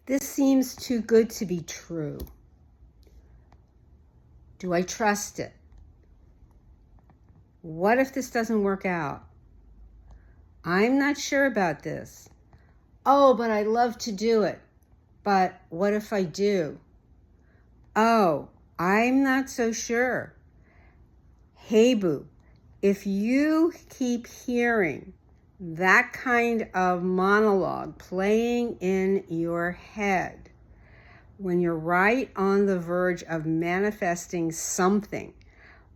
This seems too good to be true. Do I trust it? What if this doesn't work out? I'm not sure about this. Oh, but I'd love to do it. But what if I do? Oh, I'm not so sure. Hey, boo, if you keep hearing that kind of monologue playing in your head when you're right on the verge of manifesting something,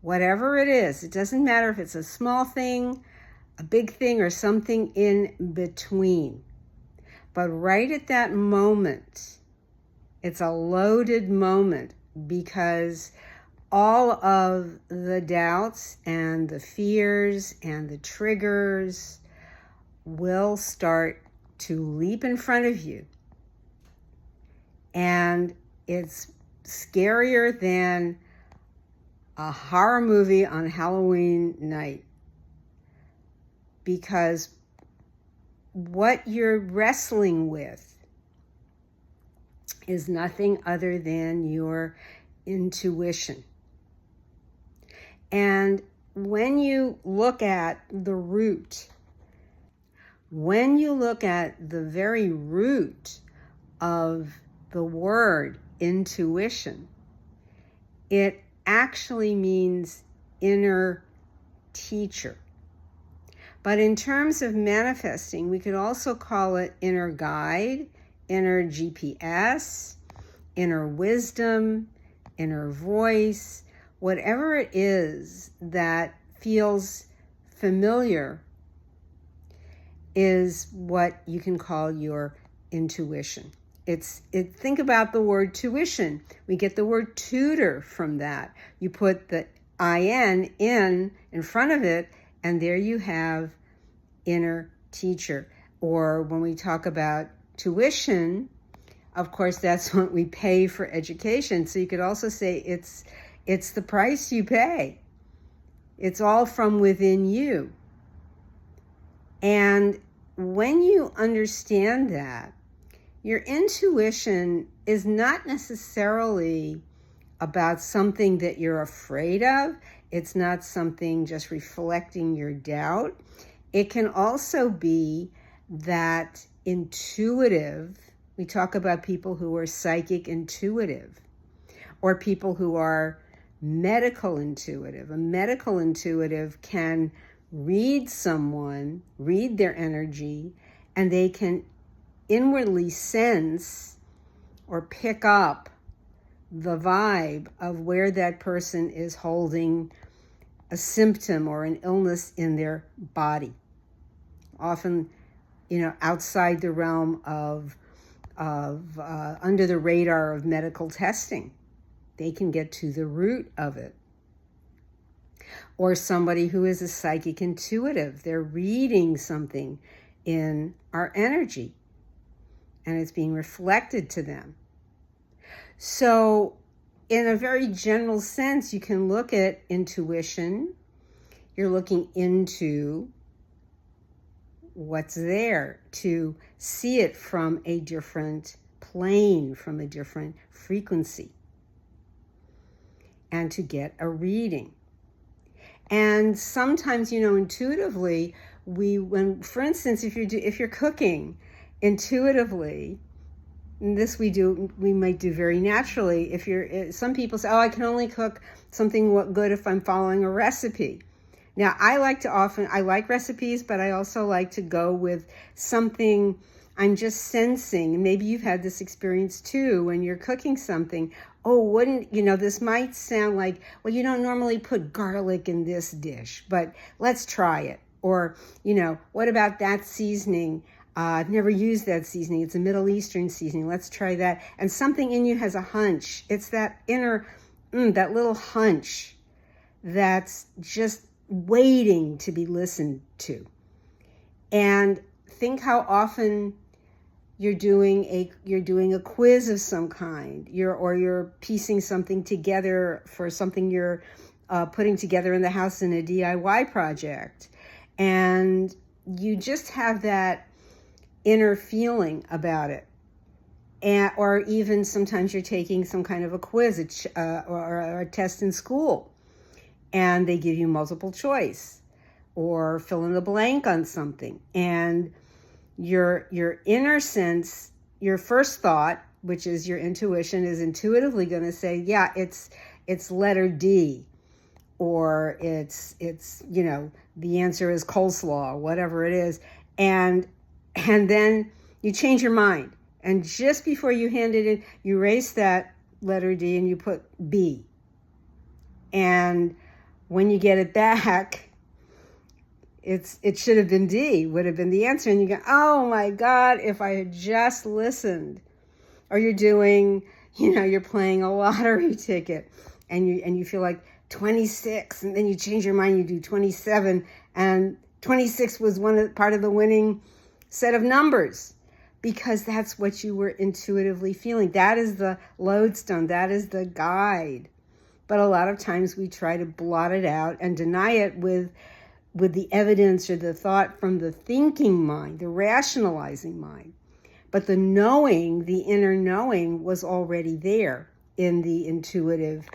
whatever it is, it doesn't matter if it's a small thing, a big thing, or something in between. But right at that moment, it's a loaded moment because all of the doubts and the fears and the triggers will start to leap in front of you. And it's scarier than a horror movie on Halloween night, because what you're wrestling with is nothing other than your intuition. And when you look at the root, when you look at the very root of the word intuition, it actually means inner teacher. But in terms of manifesting, we could also call it inner guide, inner GPS, inner wisdom, inner voice, whatever it is that feels familiar is what you can call your intuition. Think about the word tuition. We get the word tutor from that. You put the IN in front of it, and there you have inner teacher. Or when we talk about tuition, of course, that's what we pay for education. So you could also say it's the price you pay. It's all from within you. And when you understand that, your intuition is not necessarily about something that you're afraid of. It's not something just reflecting your doubt. It can also be that intuitive. We talk about people who are psychic intuitive, or people who are medical intuitive. A medical intuitive can read someone, read their energy, and they can inwardly sense or pick up the vibe of where that person is holding a symptom or an illness in their body. Often, outside the realm of under the radar of medical testing. They can get to the root of it. Or somebody who is a psychic intuitive, they're reading something in our energy and it's being reflected to them. So in a very general sense, you can look at intuition. You're looking into what's there to see it from a different plane, from a different frequency, and to get a reading. And sometimes, intuitively, for instance, if you're cooking intuitively, and this we might do very naturally. Some people say, I can only cook something good if I'm following a recipe. Now, I like recipes, but I also like to go with something I'm just sensing. Maybe you've had this experience too when you're cooking something. This might sound like, well, you don't normally put garlic in this dish, but let's try it. Or, what about that seasoning? I've never used that seasoning. It's a Middle Eastern seasoning. Let's try that. And something in you has a hunch. It's that inner, that little hunch that's just waiting to be listened to. And think how often you're doing a quiz of some kind, you're piecing something together for something you're putting together in the house in a DIY project, and you just have that inner feeling about it. or even sometimes you're taking some kind of a quiz or a test in school, and they give you multiple choice or fill in the blank on something. And your inner sense, your first thought, which is your intuition, is intuitively going to say, yeah, it's letter D, or it's the answer is coleslaw, whatever it is. And then you change your mind. And just before you hand it in, you erase that letter D and you put B. And when you get it back, it should have been D, would have been the answer. And you go, oh my God, if I had just listened. Or you're doing, you're playing a lottery ticket and you feel like 26, and then you change your mind, you do 27, and 26 was part of the winning set of numbers, because that's what you were intuitively feeling. That is the lodestone, that is the guide. But a lot of times we try to blot it out and deny it with the evidence or the thought from the thinking mind, the rationalizing mind. But the knowing, the inner knowing, was already there in the intuitive.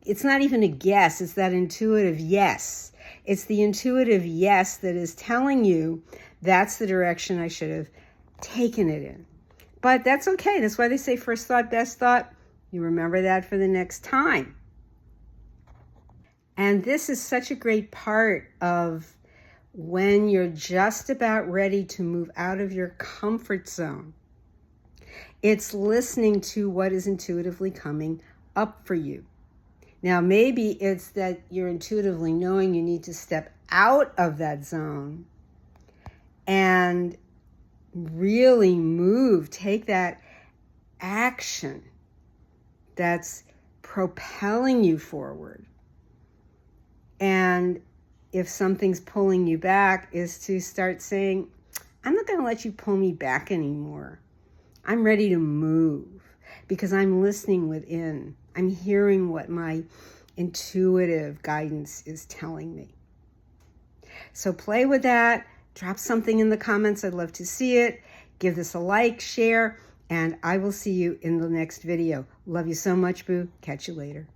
It's not even a guess, it's that intuitive yes. It's the intuitive yes that is telling you that's the direction I should have taken it in. But that's okay. That's why they say first thought, best thought. You remember that for the next time. And this is such a great part of when you're just about ready to move out of your comfort zone. It's listening to what is intuitively coming up for you. Now, maybe it's that you're intuitively knowing you need to step out of that zone and really move, take that action that's propelling you forward. And if something's pulling you back, is to start saying, I'm not going to let you pull me back anymore. I'm ready to move because I'm listening within. I'm hearing what my intuitive guidance is telling me. So play with that. Drop something in the comments. I'd love to see it. Give this a like, share, and I will see you in the next video. Love you so much, Boo. Catch you later.